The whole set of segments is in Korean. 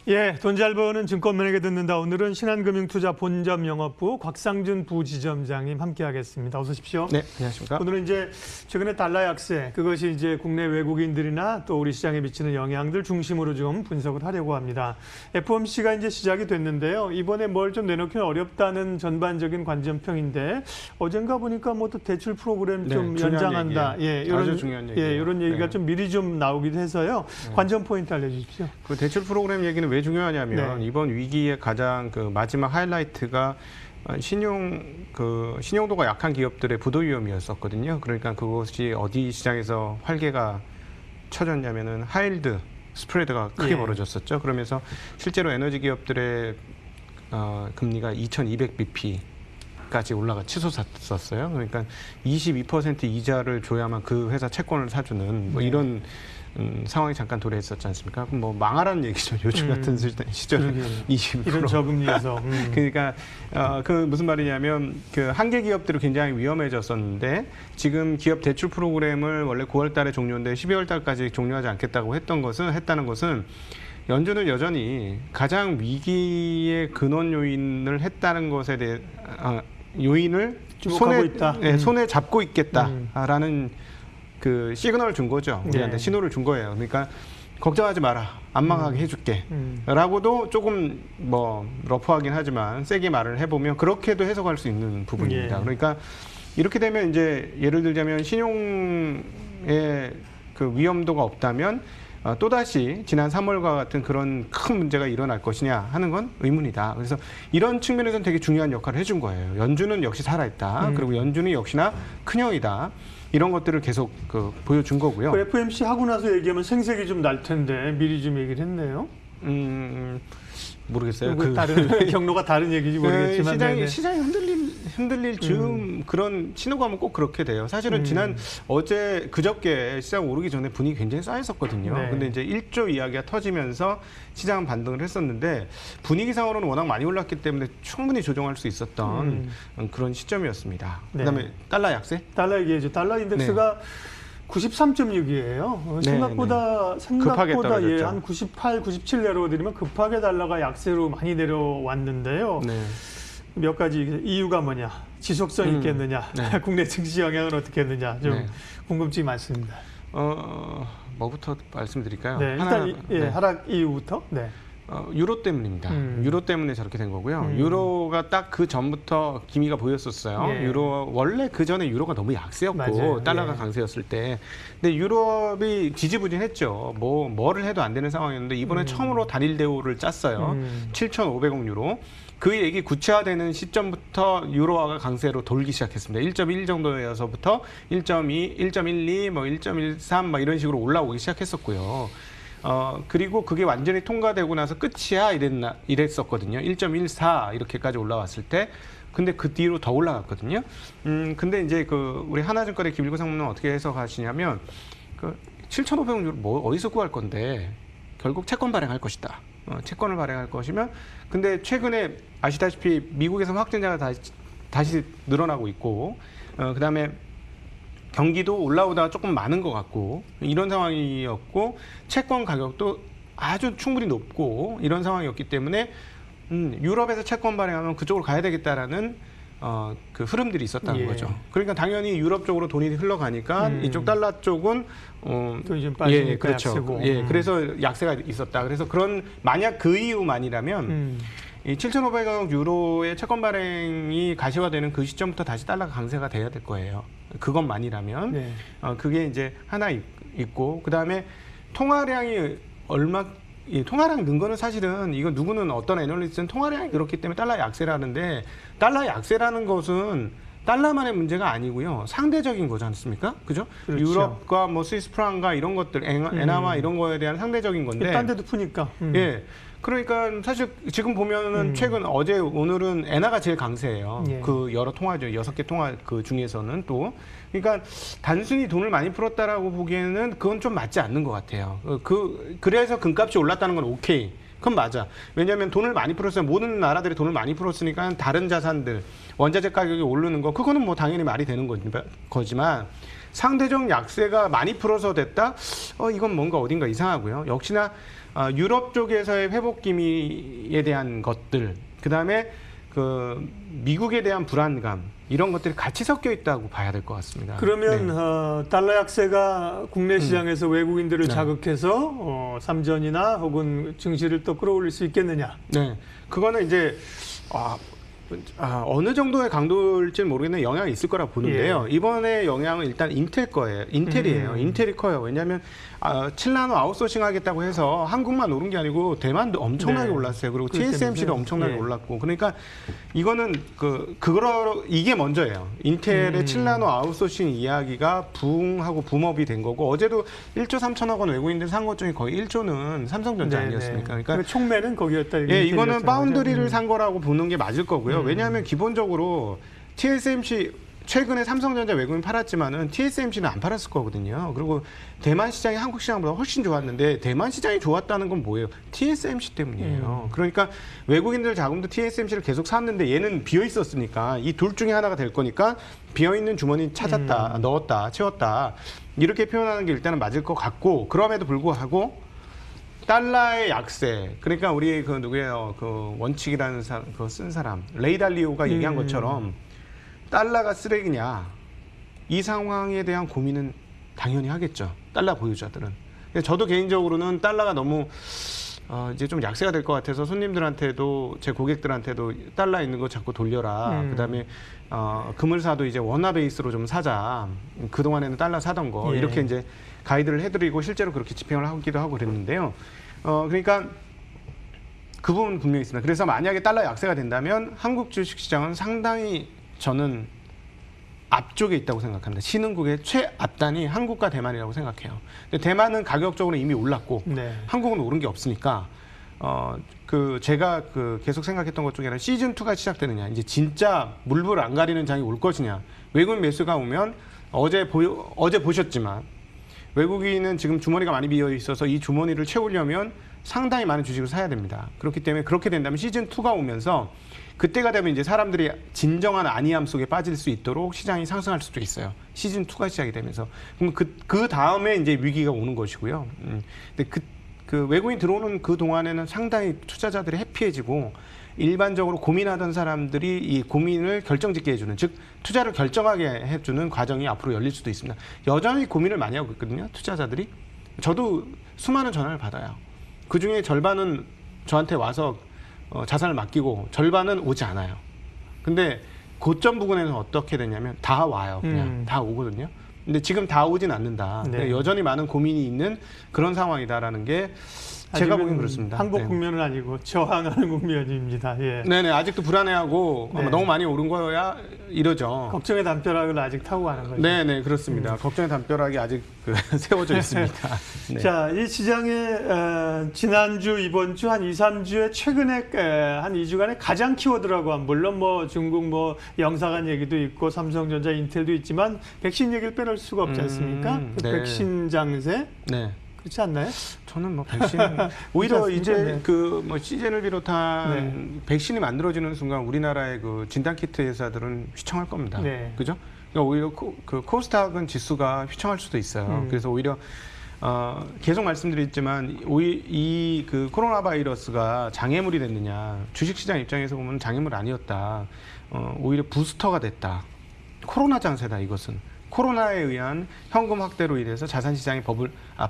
예, 돈 잘 버는 증권맨에게 듣는다. 오늘은 신한금융투자 본점 영업부 곽상준 부지점장님 함께하겠습니다. 어서 오십시오. 네, 안녕하십니까. 오늘은 이제 최근에 달러 약세, 그것이 이제 국내 외국인들이나 또 우리 시장에 미치는 영향들 중심으로 좀 분석을 하려고 합니다. FOMC가 이제 시작이 됐는데요. 이번에 뭘 좀 내놓기는 어렵다는 전반적인 관점평인데 어젠가 보니까 뭐 또 대출 프로그램 네, 좀 중요한 연장한다. 얘기예요. 예, 이런 아주 중요한 얘기예요. 예, 이런 얘기가 네. 좀 미리 좀 나오기도 해서요. 관점 포인트 알려주십시오. 그 대출 프로그램 얘기는 왜 중요하냐면 네. 이번 위기의 가장 그 마지막 하이라이트가 신용도가 약한 기업들의 부도 위험이었었거든요. 그러니까 그것이 어디 시장에서 활개가 쳐졌냐면은 하이힐드 스프레드가 크게 예. 벌어졌었죠. 그러면서 실제로 에너지 기업들의 금리가 2,200bp 까지 올라가 치솟았었어요. 그러니까 22% 이자를 줘야만 그 회사 채권을 사주는 뭐 이런 상황이 잠깐 도래했었지 않습니까? 그럼 뭐 망하라는 얘기죠. 요즘 같은 시절에 20%. 이런 저금리에서. 그러니까 그 무슨 말이냐면 그 한계 기업들이 굉장히 위험해졌었는데 지금 기업 대출 프로그램을 원래 9월달에 종료인데 12월달까지 종료하지 않겠다고 했다는 것은 연준은 여전히 가장 위기의 근원 요인을 했다는 것에 대해 요인을 주목하고 있다. 손에 잡고 있겠다라는 그 시그널을 준 거죠. 우리한테 네. 신호를 준 거예요. 그러니까 걱정하지 마라. 안 망하게 해줄게. 라고도 조금 뭐 러프하긴 하지만 세게 말을 해보면 그렇게도 해석할 수 있는 부분입니다. 예. 그러니까 이렇게 되면 이제 예를 들자면 신용의 그 위험도가 없다면 또다시 지난 3월과 같은 그런 큰 문제가 일어날 것이냐 하는 건 의문이다. 그래서 이런 측면에서는 되게 중요한 역할을 해준 거예요. 연준은 역시 살아있다. 그리고 연준이 역시나 큰형이다. 이런 것들을 계속 보여준 거고요. 그 FOMC 하고 나서 얘기하면 생색이 좀 날 텐데 미리 좀 얘기를 했네요. 모르겠어요. 다른 경로가 다른 얘기인지 모르겠지만 시장이 흔들릴 즈음 그런 신호가 오면 꼭 그렇게 돼요. 사실은 그저께 시장 오르기 전에 분위기 굉장히 쌓였었거든요. 네. 근데 이제 1조 이야기가 터지면서 시장은 반등을 했었는데 분위기상으로는 워낙 많이 올랐기 때문에 충분히 조정할 수 있었던 그런 시점이었습니다. 네. 그다음에 달러 약세? 달러 얘기죠. 달러 인덱스가 93.6이에요. 생각보다 급하게 떨어졌죠. 한 98, 97 내려오더니만 급하게 달러가 약세로 많이 내려왔는데요. 네. 몇 가지 이유가 뭐냐, 지속성이 있겠느냐, 국내 증시 영향은 어떻게 했느냐 좀 궁금증이 많습니다. 뭐부터 말씀드릴까요? 네, 일단 하락 이유부터. 네. 유로 때문입니다. 유로 때문에 저렇게 된 거고요. 유로가 딱 그 전부터 기미가 보였었어요. 예. 유로 원래 그 전에 유로가 너무 약세였고 맞아요. 달러가 예. 강세였을 때, 근데 유럽이 지지부진했죠. 뭐를 해도 안 되는 상황이었는데 이번에 처음으로 단일 대우를 짰어요. 7,500억 유로. 그 얘기 구체화되는 시점부터 유로화가 강세로 돌기 시작했습니다. 1.1 정도여서부터 1.2, 1.12, 뭐 1.13, 막 이런 식으로 올라오기 시작했었고요. 그리고 그게 완전히 통과되고 나서 끝이야 이랬었거든요. 1.14 이렇게까지 올라왔을 때. 근데 그 뒤로 더 올라갔거든요. 근데 이제 우리 하나증권의 김일구 상무는 어떻게 해석하시냐면 7,500원 유로 뭐 어디서 구할 건데 결국 채권 발행할 것이다. 채권을 발행할 것이면 근데 최근에 아시다시피 미국에서 확진자가 다시 늘어나고 있고 그다음에 경기도 올라오다가 조금 많은 것 같고 이런 상황이었고 채권 가격도 아주 충분히 높고 이런 상황이었기 때문에 유럽에서 채권 발행하면 그쪽으로 가야 되겠다라는 그 흐름들이 있었다는 거죠. 그러니까 당연히 유럽 쪽으로 돈이 흘러가니까 이쪽 달러 쪽은 돈이 좀 빠지니까 그렇죠. 약세고. 그래서 약세가 있었다. 그래서 만약 그 이유만이라면 이 7,500억 유로의 채권 발행이 가시화되는 그 시점부터 다시 달러가 강세가 돼야 될 거예요. 그것만이라면 그게 이제 하나 있고 그다음에 통화량이 통화량 는 거는 사실은 이거 누구는 어떤 애널리스트는 통화량이 그렇기 때문에 달러 약세라는데 달러 약세라는 것은 달러만의 문제가 아니고요. 상대적인 거지 않습니까? 그죠? 그렇죠. 유럽과 뭐 스위스 프랑과 이런 것들, 엔화와 이런 거에 대한 상대적인 건데. 딴 데도 푸니까. 예. 그러니까 사실 지금 보면은 최근 어제 오늘은 엔화가 제일 강세예요. 예. 그 여러 통화죠. 6개 통화 그 중에서는 또. 그러니까 단순히 돈을 많이 풀었다라고 보기에는 그건 좀 맞지 않는 것 같아요. 그래서 금값이 올랐다는 건 오케이. 그건 맞아. 왜냐하면 돈을 많이 풀었어요. 모든 나라들이 돈을 많이 풀었으니까 다른 자산들, 원자재 가격이 오르는 거, 그거는 뭐 당연히 말이 되는 거지만 상대적 약세가 많이 풀어서 됐다? 이건 뭔가 어딘가 이상하고요. 역시나 유럽 쪽에서의 회복 기미에 대한 것들, 그 다음에 그 미국에 대한 불안감, 이런 것들이 같이 섞여 있다고 봐야 될 것 같습니다. 그러면 달러 약세가 국내 시장에서 외국인들을 자극해서 삼전이나 혹은 증시를 또 끌어올릴 수 있겠느냐? 네, 그거는 이제 어느 정도의 강도일지는 모르겠는데 영향이 있을 거라 보는데요. 이번에 영향은 일단 인텔이에요. 인텔이 커요. 왜냐하면 7나노 아웃소싱 하겠다고 해서 한국만 오른 게 아니고 대만도 엄청나게 올랐어요. 그리고 TSMC도 엄청나게 올랐고. 그러니까 이거는 이게 먼저예요. 인텔의 7나노 아웃소싱 이야기가 부흥하고 붐업이 된 거고, 어제도 1조 3천억 원 외국인들 산 것 중에 거의 1조는 삼성전자 아니었습니까? 그러니까 총매는 거기였다. 예, 이거는 파운드리를 산 거라고 보는 게 맞을 거고요. 왜냐하면 기본적으로 TSMC 최근에 삼성전자 외국인 팔았지만은 TSMC는 안 팔았을 거거든요. 그리고 대만 시장이 한국 시장보다 훨씬 좋았는데, 대만 시장이 좋았다는 건 뭐예요? TSMC 때문이에요. 그러니까 외국인들 자금도 TSMC를 계속 샀는데 얘는 비어 있었으니까 이 둘 중에 하나가 될 거니까 비어 있는 주머니 찾았다, 넣었다, 채웠다, 이렇게 표현하는 게 일단은 맞을 것 같고, 그럼에도 불구하고 달러의 약세, 그러니까 우리 그 누구예요? 그 원칙이라는 그 쓴 사람 레이 달리오가 얘기한 것처럼 달러가 쓰레기냐, 이 상황에 대한 고민은 당연히 하겠죠. 달러 보유자들은. 저도 개인적으로는 달러가 너무 이제 좀 약세가 될 것 같아서 손님들한테도, 제 고객들한테도 달러 있는 거 자꾸 돌려라. 그다음에 금을 사도 이제 원화 베이스로 좀 사자. 그동안에는 달러 사던 거 이렇게 이제 가이드를 해드리고 실제로 그렇게 집행을 하기도 하고 그랬는데요. 그러니까 그 부분은 분명히 있습니다. 그래서 만약에 달러 약세가 된다면 한국 주식시장은 상당히 저는 앞쪽에 있다고 생각합니다. 신흥국의 최앞단이 한국과 대만이라고 생각해요. 근데 대만은 가격적으로 이미 올랐고 한국은 오른 게 없으니까 제가 계속 생각했던 것 중에 하나, 시즌 2가 시작되느냐, 이제 진짜 물불 안 가리는 장이 올 것이냐. 외국인 매수가 오면 어제 보셨지만 외국인은 지금 주머니가 많이 비어 있어서 이 주머니를 채우려면 상당히 많은 주식을 사야 됩니다. 그렇기 때문에 그렇게 된다면 시즌 2가 오면서 그때가 되면 이제 사람들이 진정한 안이함 속에 빠질 수 있도록 시장이 상승할 수도 있어요. 시즌 2가 시작이 되면서. 그럼 그 다음에 이제 위기가 오는 것이고요. 근데 그 외국인 들어오는 그 동안에는 상당히 투자자들이 해피해지고, 일반적으로 고민하던 사람들이 이 고민을 결정짓게 해주는, 즉 투자를 결정하게 해주는 과정이 앞으로 열릴 수도 있습니다. 여전히 고민을 많이 하고 있거든요, 투자자들이. 저도 수많은 전화를 받아요. 그중에 절반은 저한테 와서 자산을 맡기고 절반은 오지 않아요. 근데 고점 부근에는 어떻게 되냐면 다 와요. 그냥 다 오거든요. 근데 지금 다 오진 않는다. 여전히 많은 고민이 있는 그런 상황이다라는 게 제가 보기엔 그렇습니다. 항복 국면은 아니고 저항하는 국면입니다. 네네, 아직도 불안해하고 너무 많이 오른 거야 이러죠. 걱정의 담벼락을 아직 타고 가는 거죠. 네네, 그렇습니다. 걱정의 담벼락이 아직 세워져 있습니다. 네. 자, 이 시장의 지난주, 이번주 한 2, 3주에 최근에 한 2주간의 가장 키워드라고 하면, 물론 뭐 중국 뭐 영사관 얘기도 있고 삼성전자, 인텔도 있지만 백신 얘기를 빼놓을 수가 없지 않습니까? 백신 장세. 네. 그렇지 않나요? 저는 뭐 백신 오히려 이제 그 뭐 시즌을 비롯한 백신이 만들어지는 순간 우리나라의 그 진단 키트 회사들은 휘청할 겁니다. 그죠? 그러니까 오히려 그 코스닥은 지수가 휘청할 수도 있어요. 그래서 오히려 계속 말씀드렸지만 이 그 코로나 바이러스가 장애물이 됐느냐, 주식시장 입장에서 보면 장애물 아니었다. 오히려 부스터가 됐다. 코로나 장세다, 이것은. 코로나에 의한 현금 확대로 인해서 자산시장의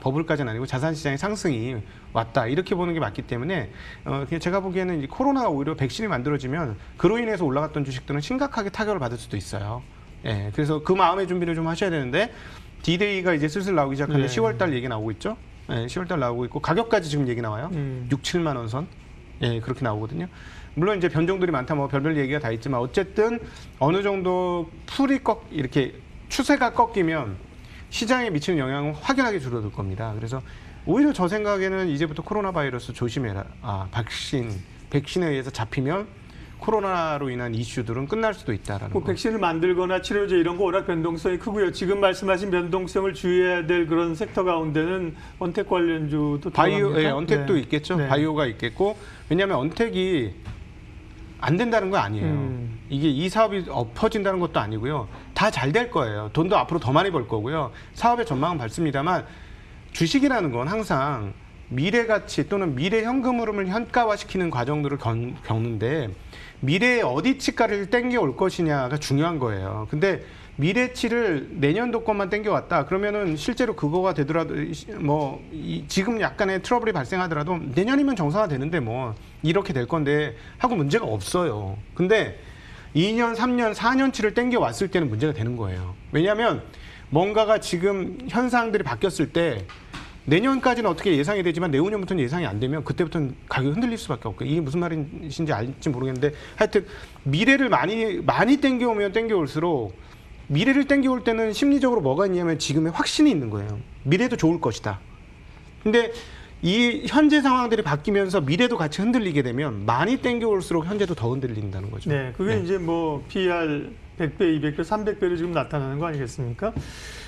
버블까지는 아니고 자산시장의 상승이 왔다, 이렇게 보는 게 맞기 때문에 그냥 제가 보기에는 코로나가 오히려 백신이 만들어지면 그로 인해서 올라갔던 주식들은 심각하게 타격을 받을 수도 있어요. 그래서 그 마음의 준비를 좀 하셔야 되는데, D-Day가 이제 슬슬 나오기 시작하는데 10월달 얘기 나오고 있죠. 10월달 나오고 있고, 가격까지 지금 얘기 나와요. 6, 7만 원 선. 그렇게 나오거든요. 물론 이제 변종들이 많다, 뭐 별별 얘기가 다 있지만 어쨌든 어느 정도 풀이 이렇게 추세가 꺾이면 시장에 미치는 영향은 확연하게 줄어들 겁니다. 그래서 오히려 저 생각에는 이제부터 코로나 바이러스 조심해라. 백신에 의해서 잡히면 코로나로 인한 이슈들은 끝날 수도 있다라는 뭐 거. 백신을 만들거나 치료제 이런 거 워낙 변동성이 크고요. 지금 말씀하신 변동성을 주의해야 될 그런 섹터 가운데는 언택 관련주도 바이오, 들어갑니까? 예, 언택도 네. 있겠죠. 네. 바이오가 있겠고 왜냐하면 언택이 안 된다는 거 아니에요. 이게 이 사업이 엎어진다는 것도 아니고요. 다 잘 될 거예요. 돈도 앞으로 더 많이 벌 거고요. 사업의 전망은 밝습니다만 주식이라는 건 항상 미래 가치 또는 미래 현금 흐름을 현가화시키는 과정들을 겪는데 미래의 어디치가를 땡겨올 것이냐가 중요한 거예요. 근데 미래치를 내년도 것만 땡겨왔다. 그러면은 실제로 그거가 되더라도 지금 약간의 트러블이 발생하더라도 내년이면 정상화되는데 뭐 이렇게 될 건데 하고 문제가 없어요. 근데 2년, 3년, 4년치를 땡겨왔을 때는 문제가 되는 거예요. 왜냐하면 뭔가가 지금 현상들이 바뀌었을 때 내년까지는 어떻게 예상이 되지만 내후년부터는 예상이 안 되면 그때부터는 가격이 흔들릴 수밖에 없고 이게 무슨 말인지 알지 모르겠는데 하여튼 미래를 많이 땡겨오면 땡겨올수록 미래를 땡겨올 때는 심리적으로 뭐가 있냐면 지금의 확신이 있는 거예요. 미래도 좋을 것이다. 근데 이 현재 상황들이 바뀌면서 미래도 같이 흔들리게 되면 많이 땡겨올수록 현재도 더 흔들린다는 거죠. 네, 그게 네. 이제 뭐 PR 100배, 200배, 300배로 지금 나타나는 거 아니겠습니까?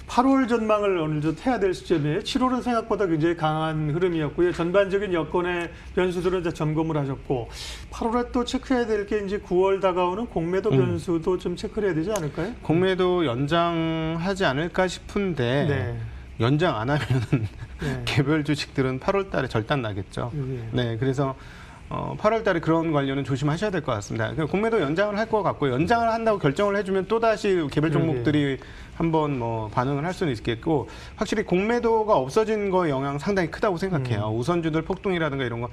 8월 전망을 어느 정도 해야 될 시점이에요. 7월은 생각보다 굉장히 강한 흐름이었고요. 전반적인 여건의 변수들은 이제 점검을 하셨고 8월에 또 체크해야 될 게 이제 9월 다가오는 공매도 변수도 좀 체크를 해야 되지 않을까요? 공매도 연장하지 않을까 싶은데 네. 연장 안 하면은 네. 개별 주식들은 8월 달에 절단 나겠죠. 네. 네, 그래서 8월 달에 그런 관련은 조심하셔야 될 것 같습니다. 공매도 연장을 할 것 같고 연장을 한다고 결정을 해주면 또 다시 개별 종목들이 한번 뭐 반응을 할 수는 있겠고 확실히 공매도가 없어진 거의 영향 상당히 크다고 생각해요. 우선주들 폭등이라든가 이런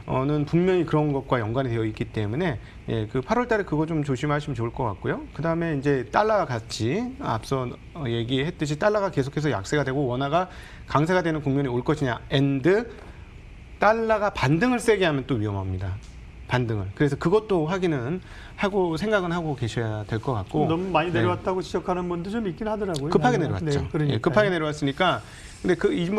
거는 분명히 그런 것과 연관이 되어 있기 때문에 예, 그 8월 달에 그거 좀 조심하시면 좋을 것 같고요. 그 다음에 이제 달러와 같이 앞서 얘기했듯이 달러가 계속해서 약세가 되고 원화가 강세가 되는 국면이 올 것이냐 앤드 달러가 반등을 세게 하면 또 위험합니다. 반등을. 그래서 그것도 확인은 하고 생각은 하고 계셔야 될 것 같고. 너무 많이 내려왔다고 지적하는 분도 좀 있긴 하더라고요. 급하게 내려왔죠. 네, 예, 급하게 내려왔으니까. 근데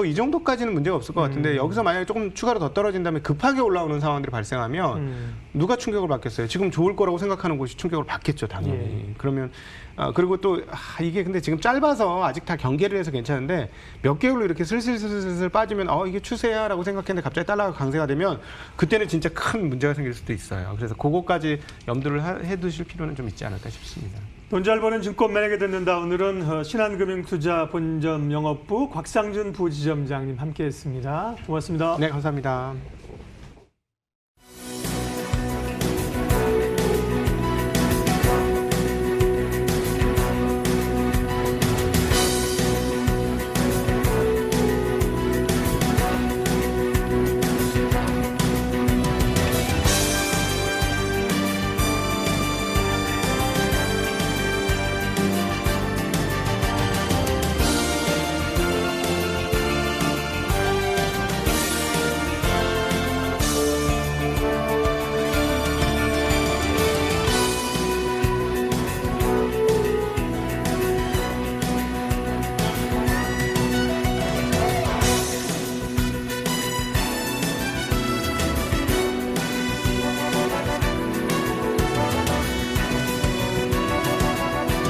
이 정도까지는 문제가 없을 것 같은데 여기서 만약에 조금 추가로 더 떨어진 다음에 급하게 올라오는 상황들이 발생하면 누가 충격을 받겠어요? 지금 좋을 거라고 생각하는 곳이 충격을 받겠죠, 당연히. 예. 그러면 그리고 또 이게 근데 지금 짧아서 아직 다 경계를 해서 괜찮은데 몇 개월로 이렇게 슬슬 빠지면 이게 추세야라고 생각했는데 갑자기 달러가 강세가 되면 그때는 진짜 큰 문제가 생길 수도 있어요. 그래서 그거까지 염두를 해두실 필요는 좀 있지 않을까 싶습니다. 돈 잘 버는 증권 매력에 듣는다. 오늘은 신한금융투자 본점 영업부 곽상준 부지점장님 함께했습니다. 고맙습니다. 네, 감사합니다.